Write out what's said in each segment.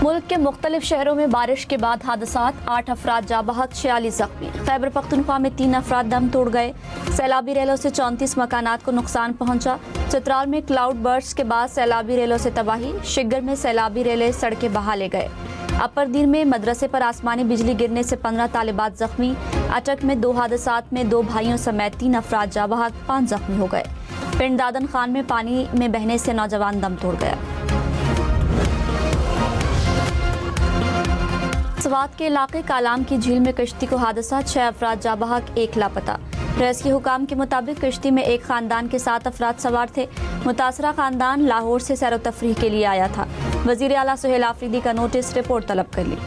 मुल्क के मुख्तलिफ शहरों में बारिश के बाद हादसात, 8 अफराद जाँ बहक, 46 जख्मी। खैबर पख्तूनख्वा में 3 अफराद दम तोड़ गए। सैलाबी रेलों से 34 मकानात को नुकसान पहुंचा। चित्राल में क्लाउड बर्स्ट के बाद सैलाबी रेलों से तबाही। शिगर में सैलाबी रेलें सड़कें बहा ले गए। अपरदीर में मदरसे पर आसमानी बिजली गिरने से 15 तालिबात जख्मी। अटक में 2 हादसात में 2 भाइयों समेत 3 अफराद जाँ बहक, 5 जख्मी हो गए। पिंड दादन खान में पानी में बहने से नौजवान दम तोड़ गया। स्वात के इलाके कालाम की झील में कश्ती को हादसा, 6 अफराद जाँ बहक, 1 लापता। रेस्क्यू हुकाम के मुताबिक कश्ती में एक खानदान के 7 अफराद सवार थे। मुतासरा खानदान लाहौर से सैर व तफरीह के लिए आया था। वजीर आला सुहेल आफरीदी का नोटिस, रिपोर्ट तलब कर ली।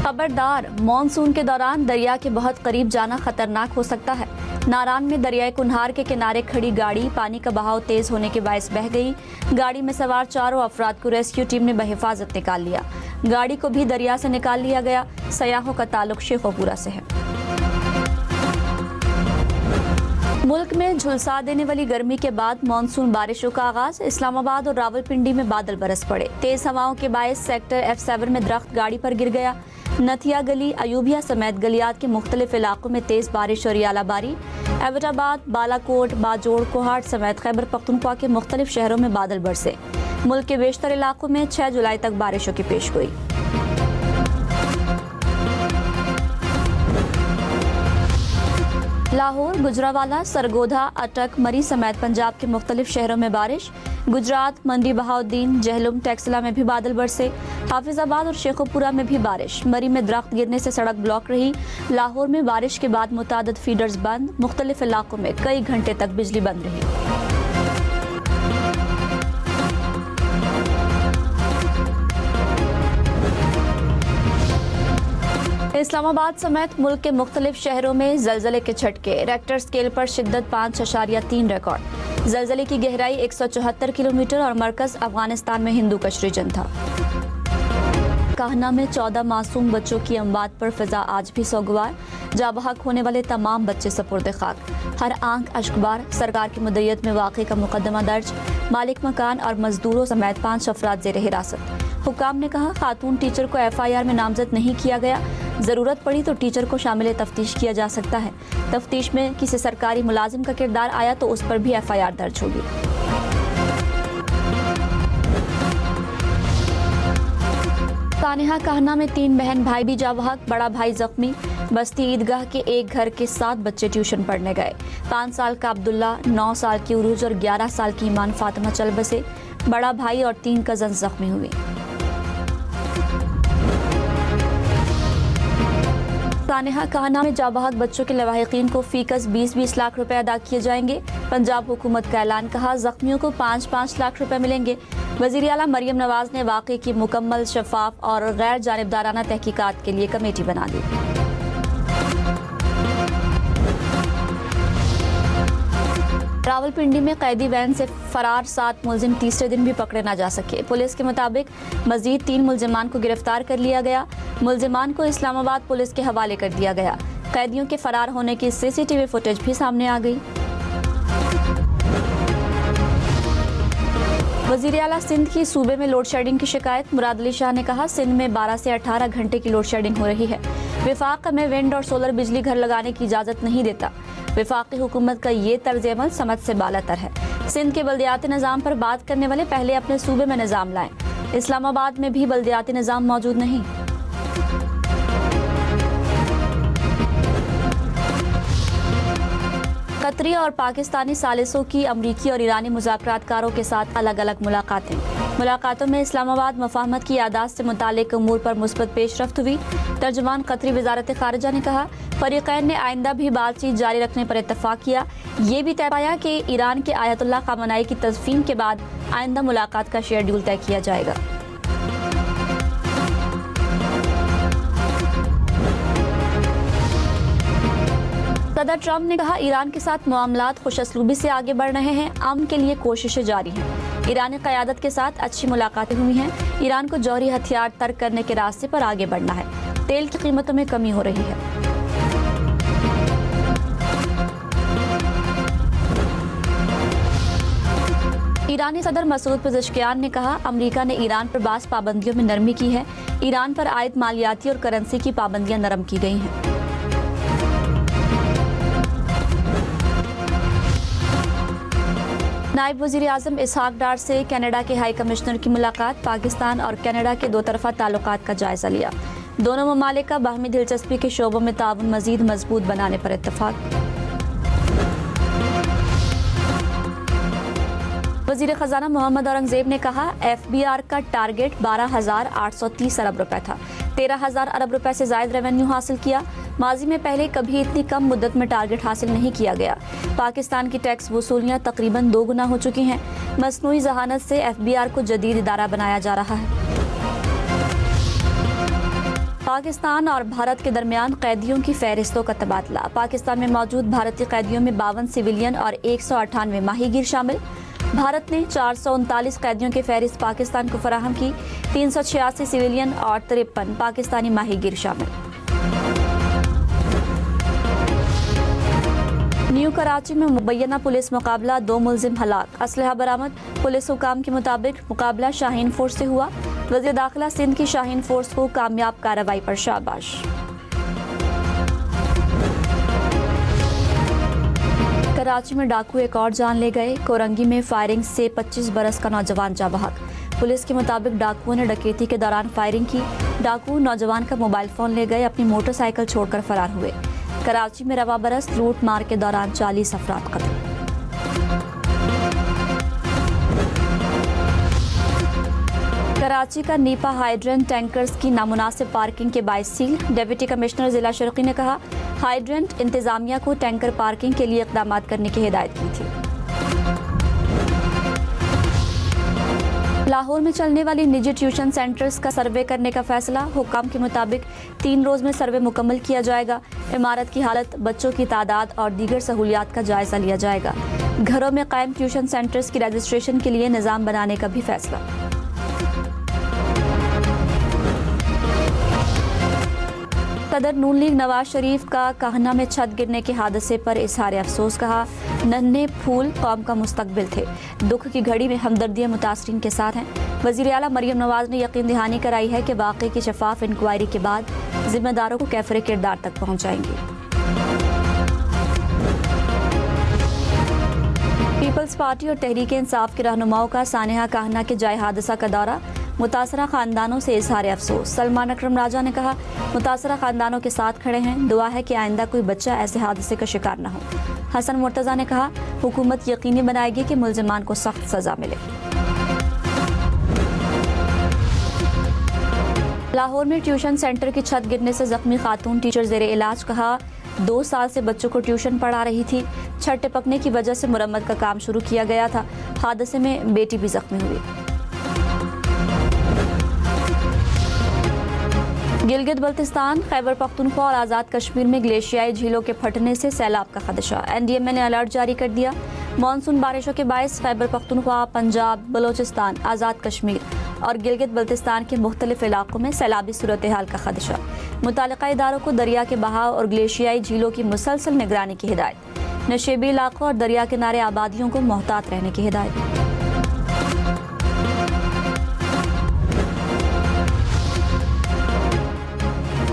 खबरदार, मॉनसून के दौरान दरिया के बहुत करीब जाना खतरनाक हो सकता है। नारान में दरियाए कुन्हार के किनारे खड़ी गाड़ी पानी का बहाव तेज होने के बायस बह गई। गाड़ी में सवार 4 अफराद को रेस्क्यू टीम ने बहिफाजत निकाल लिया। गाड़ी को भी दरिया से निकाल लिया गया। सयाहों का ताल्लुक शेखोपुरा से है। मुल्क में झुलसा देने वाली गर्मी के बाद मानसून बारिशों का आगाज। इस्लामाबाद और रावलपिंडी में बादल बरस पड़े। तेज हवाओं के बायस सेक्टर F7 में दरख्त गाड़ी पर गिर गया। नथिया गली, अयूबिया समेत गलियात के मुख्तलिफ इलाकों में तेज बारिश और यालाबारी। एबटाबाद, बालाकोट, बाजोड़, कोहाट समेत खैबर पख्तूनख्वा के मुख्तलिफ शहरों में बादल बरसे। मुल्क के बेशतर इलाकों में 6 जुलाई तक बारिशों की पेशगोई। लाहौर, गुजरावाला, सरगोधा, अटक, मरी समेत पंजाब के मुख्तलिफ शहरों में बारिश। गुजरात, मंडी बहाउद्दीन, जहलुम, टेक्सला में भी बादल बरसे। हाफिजाबाद और शेखोपुरा में भी बारिश। मरी में दरख्त गिरने से सड़क ब्लॉक रही। लाहौर में बारिश के बाद मुतादिद फीडर्स बंद। मुख्तलिफ इलाकों में कई घंटे तक बिजली बंद रही। इस्लामाबाद समेत मुल्क के मुख्तलिफ शहरों में जलजले के झटके। रेक्टर स्केल पर शिद्दत 5.3 रिकॉर्ड। जलजले की गहराई 174 किलोमीटर और मरकज अफगानिस्तान में हिंदू कश रीजन था। काहना में 14 मासूम बच्चों की अमवात पर फिजा आज भी सोगवार। जाँ बहक होने वाले तमाम बच्चे सपुर्द खाक। हर आंख अश्कबार। सरकार की मुद्दत में वाक़े का मुकदमा दर्ज। मालिक मकान और मजदूरों समेत 5 अफराद ज़ेर हिरासत। हुकाम ने कहा, खातून टीचर को FIR में नामजद नहीं किया गया। ज़रूरत पड़ी तो टीचर को शामिल तफ्तीश किया जा सकता है। तफ्तीश में किसी सरकारी मुलाजिम का किरदार आया तो उस पर भी FIR दर्ज होगी। सानेहा काहना में 3 बहन भाई भी जाँ बहक, बड़ा भाई जख्मी। बस्ती ईदगाह के एक घर के 7 बच्चे ट्यूशन पढ़ने गए। 5 साल का अब्दुल्ला, 9 साल की उरूज और 11 साल की ईमान फातिमा चल बसे। बड़ा भाई और 3 कजन जख्मी हुए। सानेहा काहना में जाँ बहक बच्चों के लवाहिकीन को फीकस 20-20 लाख रुपए अदा किए जाएंगे। पंजाब हुकूमत का ऐलान, कहा जख्मियों को 5-5 लाख रुपए मिलेंगे। वज़ीर आला मरियम नवाज ने वाक़े की मुकम्मल, शफाफ और गैर जानिबदाराना तहकीकात के लिए कमेटी बना दी। रावलपिंडी में कैदी वैन से फरार 7 मुलजिम तीसरे दिन भी पकड़े न जा सके। पुलिस के मुताबिक मजीद 3 मुलजिमान को गिरफ्तार कर लिया गया। मुलजिमान को इस्लामाबाद पुलिस के हवाले कर दिया गया। कैदियों के फरार होने की CCTV फुटेज भी सामने आ गई। वज़ीर आला सिंध की सूबे में लोड शेडिंग की शिकायत। मुराद अली शाह ने कहा, सिंध में 12 से 18 घंटे की लोड शेडिंग हो रही है। विफाक में विंड और सोलर बिजली घर लगाने की इजाज़त नहीं देता। विफाकी हुकूमत का ये तर्ज अमल समझ से बालातर है। सिंध के बल्दियाती निज़ाम पर बात करने वाले पहले अपने सूबे में निज़ाम लाएं। इस्लामाबाद में भी बल्दियाती निज़ाम मौजूद नहीं। कतरी और पाकिस्तानी सालिसों की अमरीकी और ईरानी मुज़ाकरातकारों के साथ अलग अलग मुलाकातें। मुलाकातों में इस्लामाबाद मफाहमत की यादाश्त से मुतालिक उमूर पर मुस्बत पेशरफ्त हुई। तर्जुमान कतरी वज़ारत ख़ारिजा ने कहा, फ़रीक़ैन ने आइंदा भी बातचीत जारी रखने पर इत्तफ़ाक़ किया। ये भी तय पाया कि ईरान के आयतुल्लाह ख़ामेनी की तस्फ़ीम के बाद आइंदा मुलाकात का शेड्यूल तय किया जाएगा। सदर ट्रंप ने कहा, ईरान के साथ मामलात खुशअस्लूबी से आगे बढ़ रहे हैं। अमन के लिए कोशिशें जारी हैं। ईरानी क़यादत के साथ अच्छी मुलाकातें हुई हैं। ईरान को जौहरी हथियार तर्क करने के रास्ते पर आगे बढ़ना है। तेल की कीमतों में कमी हो रही है। ईरानी सदर मसूद पेज़ेश्कियान ने कहा, अमेरिका ने ईरान पर बास पाबंदियों में नरमी की है। ईरान पर आयद मालियाती और करेंसी की पाबंदियां नरम की गई हैं। नायब वज़ीर आज़म इसहाक डार से कनाडा के हाई कमिश्नर की मुलाकात। पाकिस्तान और कनाडा के दो तरफा ताल्लुकात का जायजा लिया। दोनों ममालिक का बाहमी दिलचस्पी के शोबों में ताउन मजीद मजबूत बनाने पर इत्तफाक। वज़ीर ख़जाना मोहम्मद औरंगज़ेब ने कहा, FBR का टारगेट 12,830 अरब रुपए था। 13,000 अरब रुपए से ज़ायद रेवेन्यू हासिल किया। माजी में पहले कभी इतनी कम मुद्दत में टारगेट हासिल नहीं किया गया। पाकिस्तान की टैक्स वसूलियाँ तकरीबन 2 गुना हो चुकी हैं। मसनूई जहानत से FBR को जदीद इदारा बनाया जा रहा है। पाकिस्तान और भारत के दरमियान कैदियों की फहरिस्तों का तबादला। पाकिस्तान में मौजूद भारतीय कैदियों में 52 सिविलियन और 198 माहीगीर शामिल। भारत ने 439 कैदियों की फहरिस्त पाकिस्तान को फराहम की। 386 सिविलियन और 53 पाकिस्तानी माहीगीर शामिल। न्यू कराची में मुबैना पुलिस मुकाबला, 2 मुलजिम हलाक, असलहा बरामद। पुलिस हुकाम के मुताबिक मुकाबला शाहीन फोर्स से हुआ। वज़ीर दाखिला सिंध की शाहीन फोर्स को कामयाब कार्रवाई पर शाबाश। कराची में डाकू एक और जान ले गए। कोरंगी में फायरिंग से 25 बरस का नौजवान जा बहक। पुलिस के मुताबिक डाकुओं ने डकैती के दौरान फायरिंग की। डाकू नौजवान का मोबाइल फोन ले गए, अपनी मोटरसाइकिल छोड़कर फरार हुए। कराची में रवा बरस लूट मार के दौरान 40 अफराद कत्ल। कराची का नीपा हाइड्रेंट टैंकर्स की नामुनासिब पार्किंग के बायस सील। डिप्टी कमिश्नर जिला शर्की ने कहा, हाइड्रेंट इंतजामिया को टैंकर पार्किंग के लिए इक़दाम करने की हिदायत की थी। लाहौर में चलने वाली निजी ट्यूशन सेंटर्स का सर्वे करने का फैसला। हुक्म के मुताबिक 3 रोज में सर्वे मुकम्मल किया जाएगा। इमारत की हालत, बच्चों की तादाद और दीगर सहूलियात का जायजा लिया जाएगा। घरों में कायम ट्यूशन सेंटर्स की रजिस्ट्रेशन के लिए निज़ाम बनाने का भी फैसला। सदर नून लीग नवाज शरीफ का काहना में छत गिरने के हादसे पर इजहार अफसोस। कहा, नन्हे फूल कौम का मुस्तकबिल थे। दुख की घड़ी में हमदर्दियां मुतासरीन के साथ हैं। वज़ीर आला मरियम नवाज ने यकीन दहानी कराई है कि वाक़े की शफाफ इंक्वायरी के बाद जिम्मेदारों को कैफरे किरदार तक पहुँचाएंगे। पीपल्स पार्टी और तहरीक इंसाफ के रहनुमाओं का सानेहा काहना के जाए हादसा का दौरा। मुतासरा खानदानों से इजहार अफसोस। सलमान अकरम राजा ने कहा, मुतासरा खानदानों के साथ खड़े हैं। दुआ है कि आइंदा कोई बच्चा ऐसे हादसे का शिकार न हो। हसन मुर्तज़ा ने कहा, हुकूमत यकीनी बनाएगी कि मुल्जिमान को सख्त सजा मिले। लाहौर में ट्यूशन सेंटर की छत गिरने से जख्मी खातून टीचर ज़ेरे इलाज। कहा, 2 साल से बच्चों को ट्यूशन पढ़ा रही थी। छत टिपकने की वजह से मुरम्मत का काम शुरू किया गया था। हादसे में बेटी भी जख्मी हुई। गिलगित बल्तिस्तान, खैबर पख्तूनख्वा और आज़ाद कश्मीर में ग्लेशियाई झीलों के फटने से सैलाब का खदशा। NDMA ने अलर्ट जारी कर दिया। मानसून बारिशों के बायस खैबर पख्तूनख्वा, पंजाब, बलोचिस्तान, आज़ाद कश्मीर और गिलगित बल्तिस्तान के मुख्तलिफ इलाकों में सैलाबी सूरत हाल का खदशा। मुतालिका इदारों को दरिया के बहाव और ग्लेशियाई झीलों की मुसलसल निगरानी की हिदायत। नशेबी इलाकों और दरिया किनारे आबादियों को मोहतात रहने की हिदायत।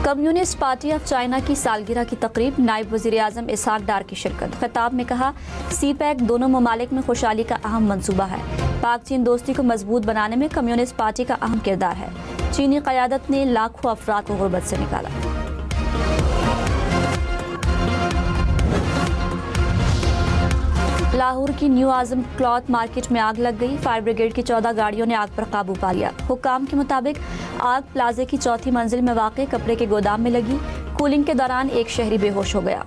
कम्युनिस्ट पार्टी ऑफ चाइना की सालगिरह की तकरीब। नायब वज़ीर आज़म इसहाक डार की शिरकत। खिताब में कहा, CPEC दोनों ममालिक में खुशहाली का अहम मंसूबा है। पाक चीन दोस्ती को मजबूत बनाने में कम्युनिस्ट पार्टी का अहम किरदार है। चीनी क़यादत ने लाखों अफराद को गुर्बत से निकाला। लाहौर की न्यू आज़म क्लॉथ मार्केट में आग लग गई। फायर ब्रिगेड की 14 गाड़ियों ने आग पर काबू पा लिया। हुक्काम के मुताबिक आग प्लाजे की 4थी मंजिल में वाक़े कपड़े के गोदाम में लगी। कूलिंग के दौरान एक शहरी बेहोश हो गया।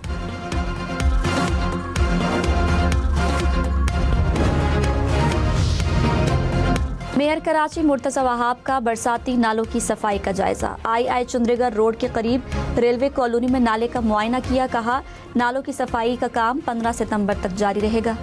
मेयर कराची मुर्तज़ा वहाब का बरसाती नालों की सफाई का जायजा। आई चुंद्रीगढ़ रोड के करीब रेलवे कॉलोनी में नाले का मुआयना किया। कहा, नालों की सफाई का काम 15 सितंबर तक जारी रहेगा।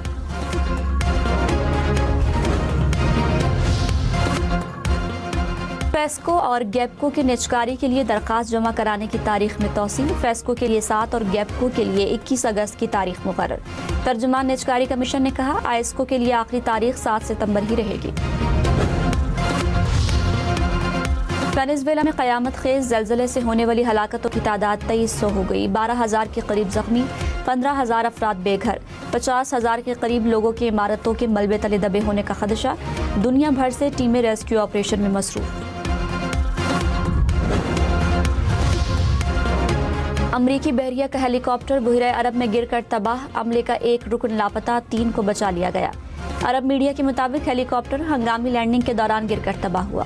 फेस्को और गैपको की निजकारी के लिए दरखास्त जमा कराने की तारीख में तौसील। फेस्को के लिए 7 और गैपको के लिए 21 अगस्त की तारीख मुकर्रर। तर्जुमान निजकारी कमीशन ने कहा, आईएसको के लिए आखिरी तारीख 7 सितंबर ही रहेगी। वेनेजुएला में क़यामत खेज ज़लज़ले से होने वाली हलाकतों की तादाद 2300 हो गई। 12,000 के करीब जख्मी, 15,000 अफराद बेघर, 50,000 के करीब लोगों की इमारतों के मलबे तले दबे होने का खदशा। दुनिया भर से टीमें रेस्क्यू ऑपरेशन में मसरूफ। अमरीकी बहरिया का हेलीकॉप्टर बुहरे अरब में गिरकर तबाह। अमले का एक रुकन लापता, 3 को बचा लिया गया। अरब मीडिया के मुताबिक हेलीकॉप्टर हंगामी लैंडिंग के दौरान गिरकर तबाह हुआ।